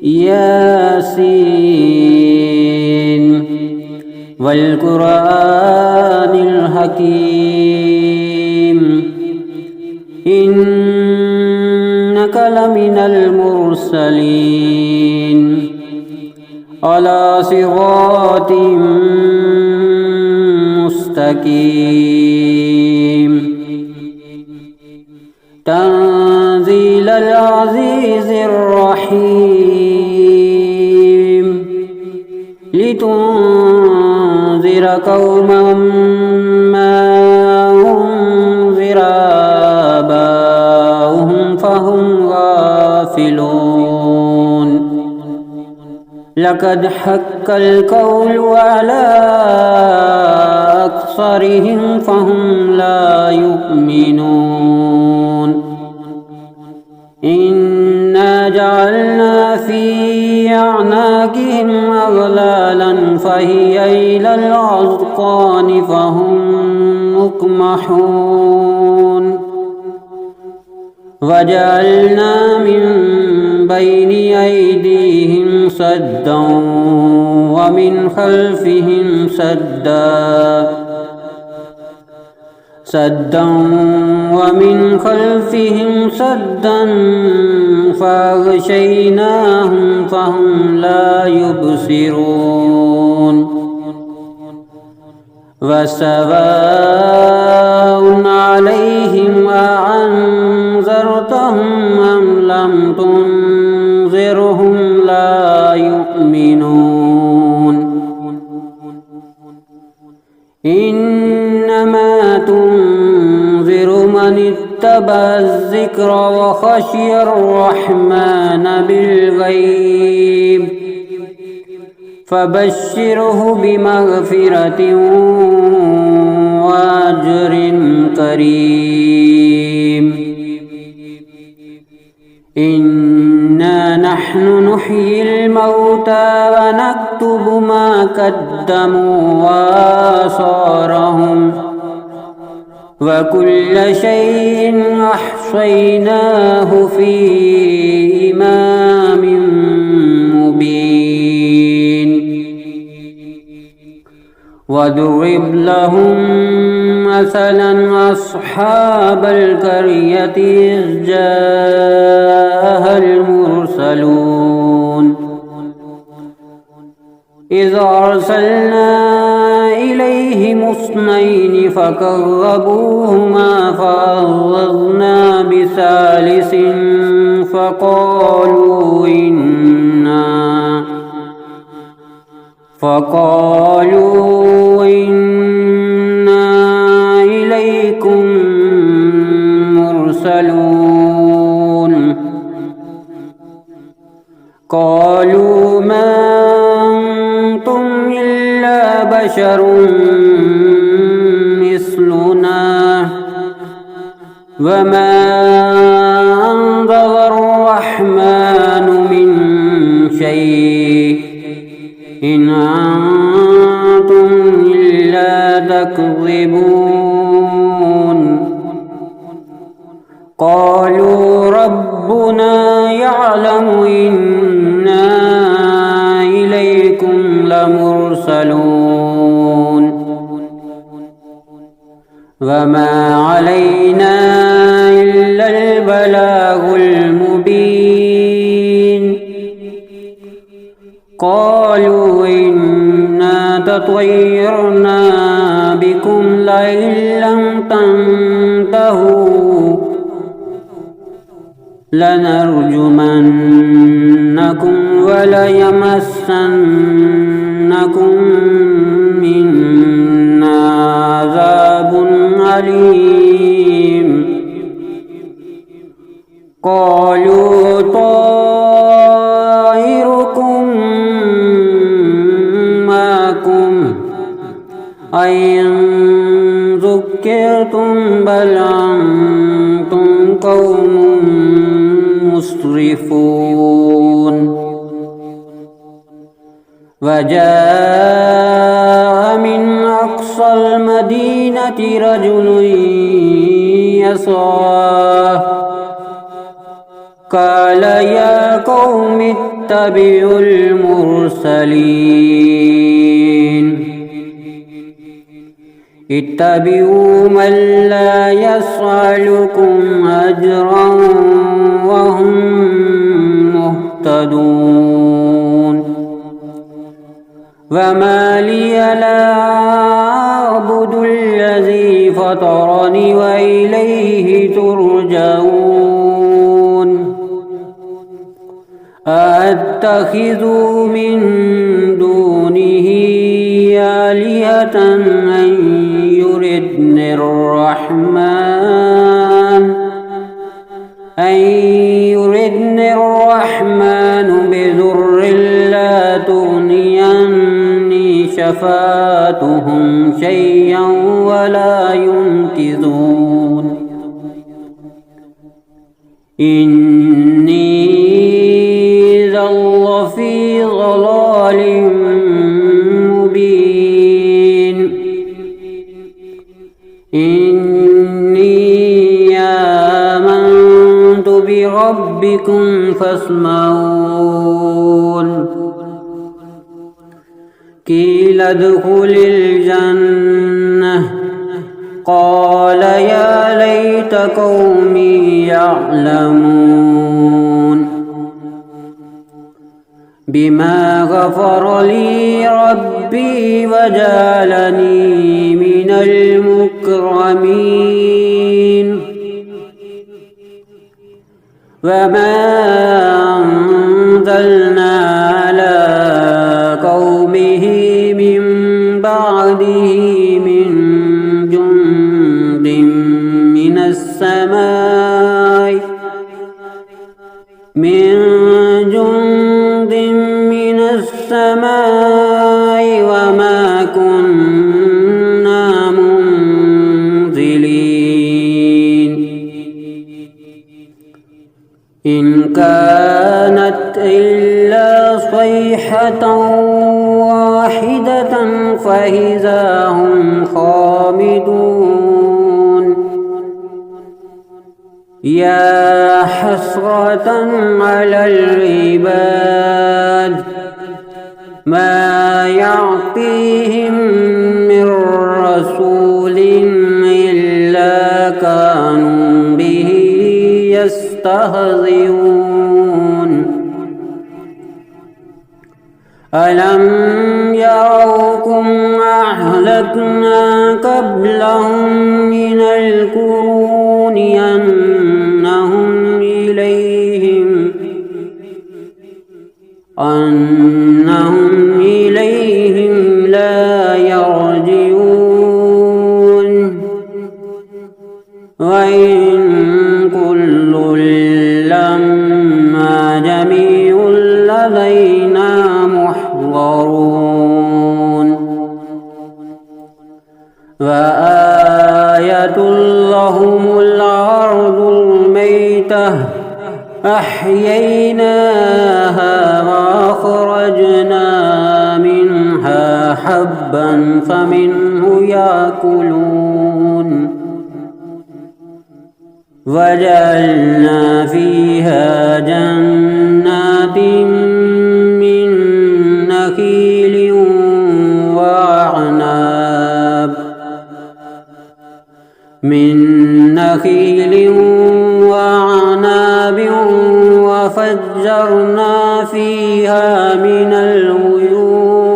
ياسين والقرآن الحكيم إنك لمن المرسلين على صراط مستقيم تنزيل العزيز الرحيم لتنذر قوما ما أنذر آباؤهم فهم غافلون لقد حق القول على أكثرهم فهم لا يؤمنون إنا جعلنا في أعناقهم أغلالا فهي إلى الأذقان فهم مقمحون وجعلنا من بين أيديهم سدا ومن خلفهم سدا ومن خلفهم سدا فأغشيناهم فهم لا يبصرون وسواء عليهم أأنذرتهم أم لم تنذرهم لا يؤمنون إنما تنذر من اتبع الذكر وخشي الرحمن بالغيب فبشره بمغفرة وأجر كريم إنا نحن نحيي الموتى ونكتب ما قدموا وآثارهم وكل شيء أحصيناه في إمام مبين واضرب لهم مثلا أصحاب القرية إذ جاءها المرسلون إذ أرسلنا إليهم اثنين فكذبوهما فعززنا بثالث فقالوا إنا إليكم مرسلون قالوا ما أنتم إلا بشر مثلنا وما أنزل الرحمن من شيء إن أنتم إلا تكذبون قالوا ربنا يعلم إنا إليكم لمرسلون وما علينا إلا البلاغ المبين قالوا إنا تطيرنا بكم لئن لم تنتهوا لنرجمنكم وليمسنكم منا عذاب أليم قالوا طائركم معكم أئن ذكرتم بل أنتم قوم مسرفون وجاء من أقصى المدينة رجل يسعى قال يا قوم اتبعوا المرسلين اتبعوا من لا يسألكم أجرا وهم مهتدون وما لي لا أعبد الذي فطرني وإليه ترجعون أأتخذ من دونه آلهة أن يردني الرحمن بضر لا تغني عني شفاعتهم شيئا ولا ينقذون إني إذا لفي ضلال مبين إني آمنت بربكم فاسمعون قيل ادخل الجنة قال يا ليت قومي يعلمون بما غفر لي ربي وجعلني من المكرمين وما أنزلنا على قومه من بعده من جند من السماء وما كنا منزلين إن كانت إلا صيحة واحدة فإذا هم خامدون يا حسرة على العباد ما يعطيهم من رسول إلا كانوا به يستهزئون ألم يروكم أهلكنا قبلهم من القرون أنهم إليهم لا يرجعون وإن كل لما جميع لدينا محضرون وآية لهم الأرض الميتة أحييناها وأخرجنا منها حبا فمنه يأكلون وجعلنا فيها جنات من نخيل وعناب وفجرنا فيها من العيون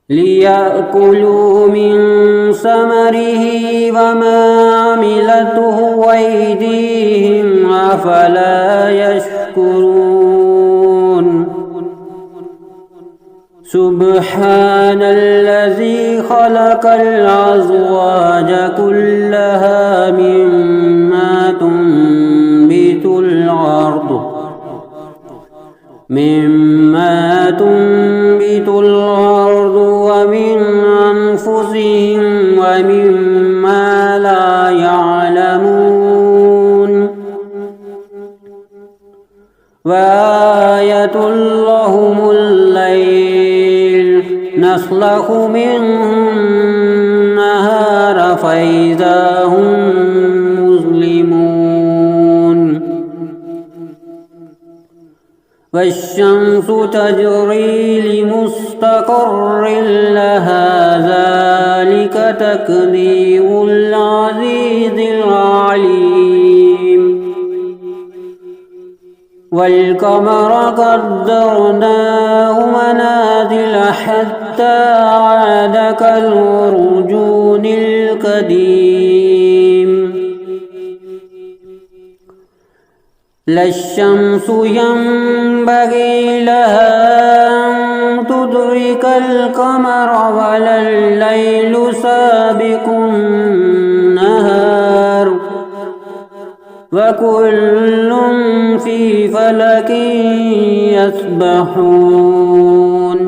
ليأكلوا من ثمره وما عملته أيديهم أفلا يشكرون سبحان الذي خلق الأزواج كلها مما تنبت الأرض ومن أنفسهم ومما لا يعلمون وآية لهم الليل نسلخ منه النهار فإذا هم مظلمون والشمس تجري لمستقر لها ذلك تقدير العزيز العليم والقمر قدرناه منازل حتى عاد كالعرجون القديم لا الشمس ينبغي لها أن تدرك القمر ولا الليل سابق النهار وكل في فلك يسبحون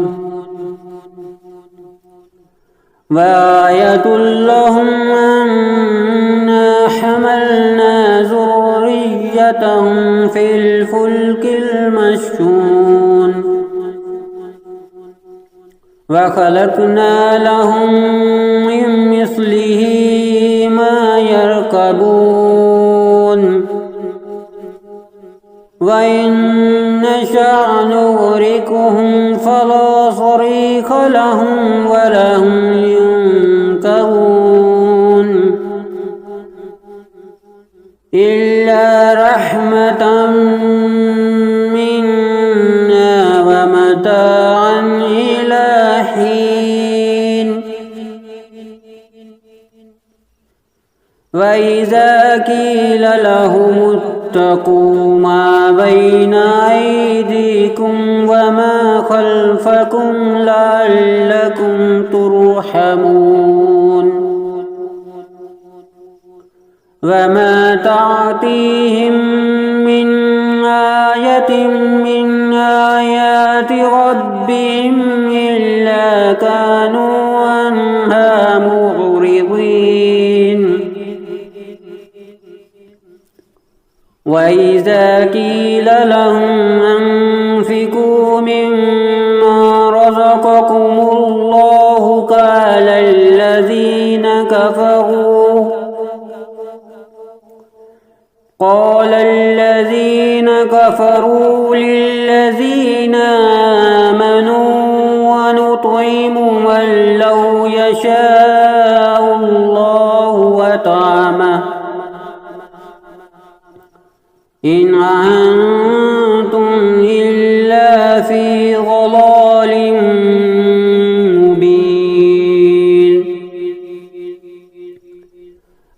وآية لهم أنا حملنا ذريتهم في الفلك المشحون وخلقنا لهم من مثله ما يركبون وإن نشأ نغرقهم فلا صريخ لهم ولا هم ينقذون إلا رحمة منا ومتاعا إلى حين وإذا قيل لهم اتقوا ما بين أيديكم وما خلفكم لعلكم ترحمون وما تعطيهم من آية من آيات ربهم إلا كانوا عنها معرضين وإذا قيل لهم أنفقوا مما رزقكم الله قال الذين كفروا للذين آمنوا ونطعم من لو يشاء الله وطعمه إن أنتم إلا في ضلال مبين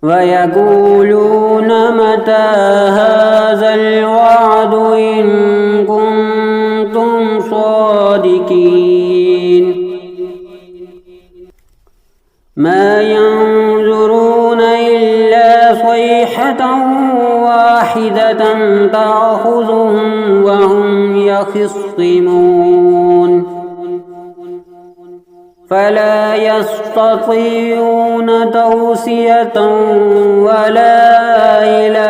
ويقولون متى هذا الوعد إن كنتم صادقين ما ينظرون إلا صيحة واحدة تأخذهم وهم يخصمون فلا يستطيعون توصية ولا إلى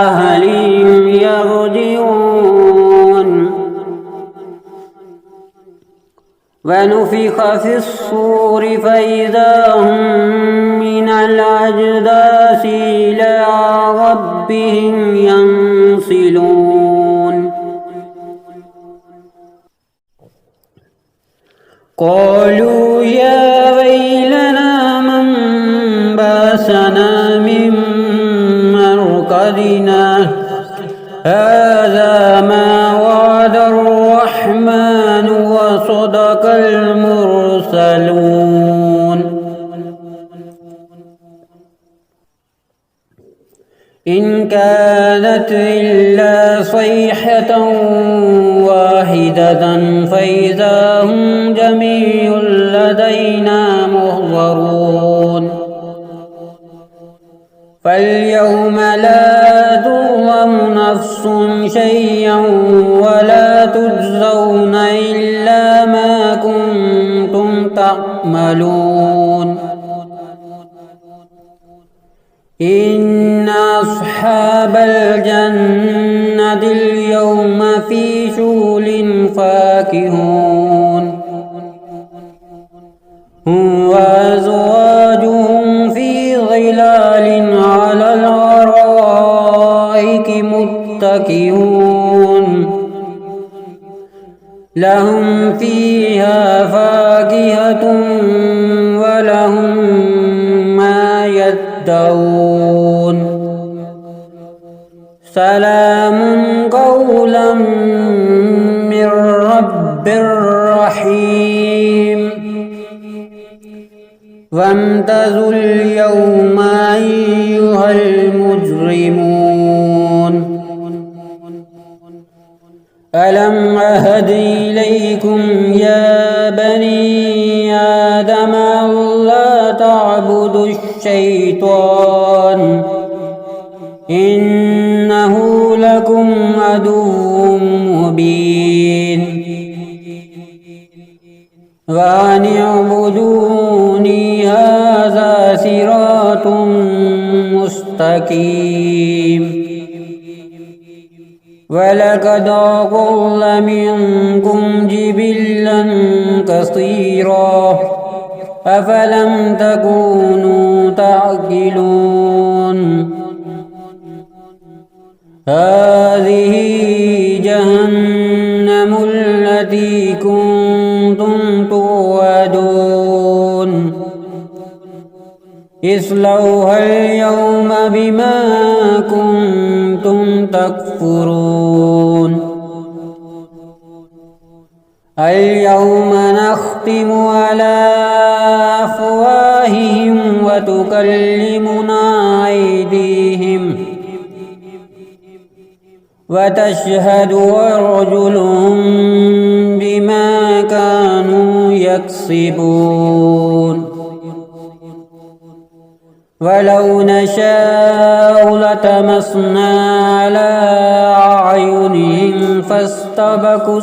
أهلهم يرجعون ونفخ في الصور فإذا هم من الأجداث إلى ربهم ينسلون قالوا يا ويلنا من بعثنا من مرقدنا هذا ما وعد الرحمن وصدق المرسلون إن كانت إلا صيحة واحدة فإذا هم جميع لدينا محضرون فاليوم لا تظلم نفس شيئا ولا تجزون إلا ما كنتم تعملون إن أصحاب الجنة اليوم في شغل فاكهون هم وأزواجهم في ظلال على الأرائك متكئون لهم فيها فاكهة ولهم ما يدعون سلام قولا من رب رحيم وامتازوا اليوم أيها المجرمون ألم أهد إليكم يا بني آدم ألا تعبدوا الشيطان إنه لكم عدو مبين وأن اعبدوني هذا صراط مستقيم ولقد أضل منكم جبلا كثيرا أفلم تكونوا تعقلون هذه جهنم التي كنتم توعدون اصلوها اليوم بما كنتم تكفرون اليوم نختم على أفواههم وتكلمنا أيديهم وتشهد أرجلهم بما كانوا يكسبون ولو نشاء لطمسنا على أعينهم فاستبقوا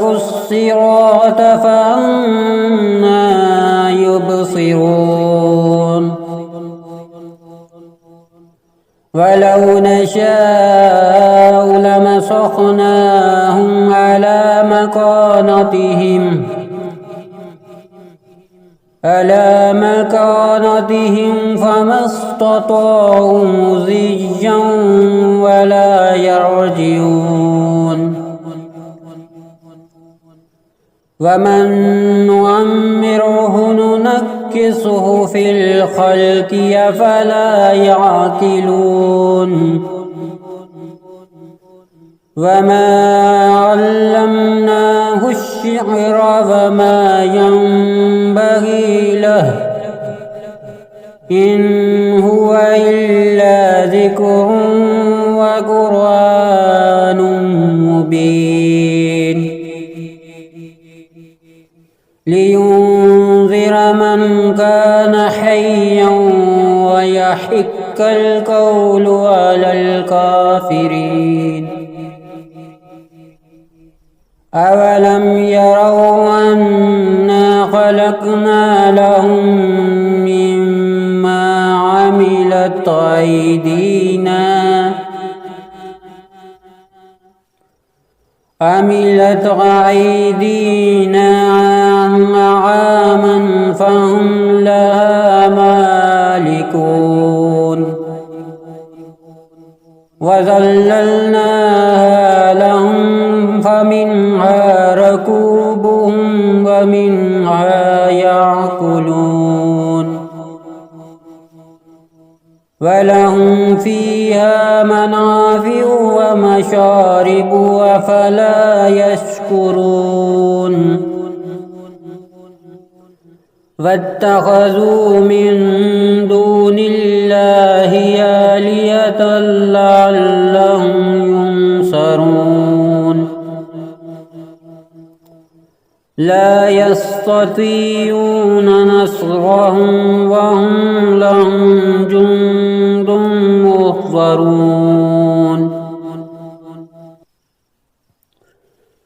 الصراط فأنى يبصرون ولو نشاء لمسخناهم على مكانتهم فما استطاعوا مضيا ولا يرجعون ومن نعمره ننكسه في الخلق أفلا يعقلون وما علمناه الشعر وما ينبغي له إن هو إلا ذكر وقرآن مبين لينذر من كان حيا ويحق القول على الكافرين أولم يروا أنا خلقنا لهم مما عملت أيدينا أنعاما فهم لها مالكون وذللناها لهم فمنها ركوبهم ومنها يأكلون ولهم فيها منافع ومشارب أفلا يشكرون واتخذوا من دون الله آلهة لعلهم ينصرون لا يستطيعون نصرهم وهم لهم جند محضرون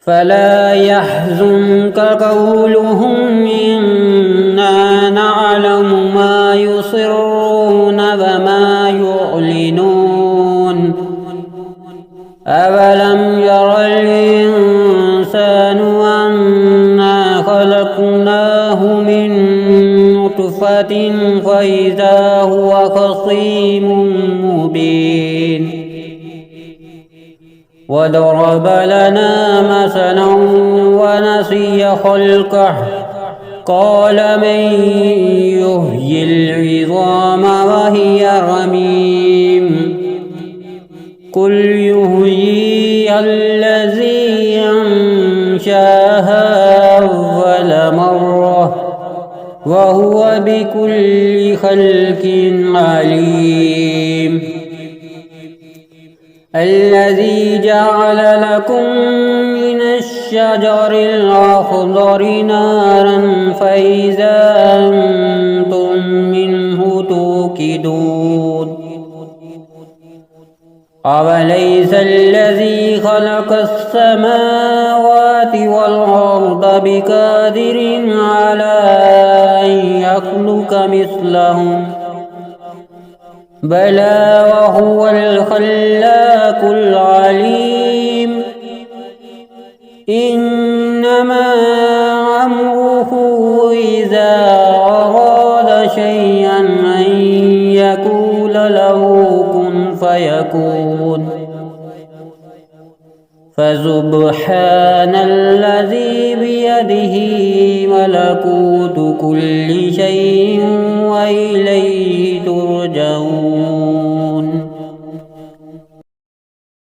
فلا يحزنك قولهم إنا نعلم ما يسرون وما يعلنون أولم ير الإنسان أنا خلقناه من نطفة فإذا هو خصيم مبين وضرب لنا مثلا ونسي خلقه قال من يحيي العظام وهي رميم قل يحييها الذي أنشاها أول مرة وهو بكل خلق عليم الذي جعل لكم من الشجر الأخضر نارا فإذا أنتم منه توقدون أوليس الذي خلق السماوات والأرض بقادر على أن يخلق مثلهم بلى وهو الخلاق العليم إنما أمره إذا أراد شيئا أن يقول له كن فيكون فسبحان الذي بيده ملكوت كل شيء وإليه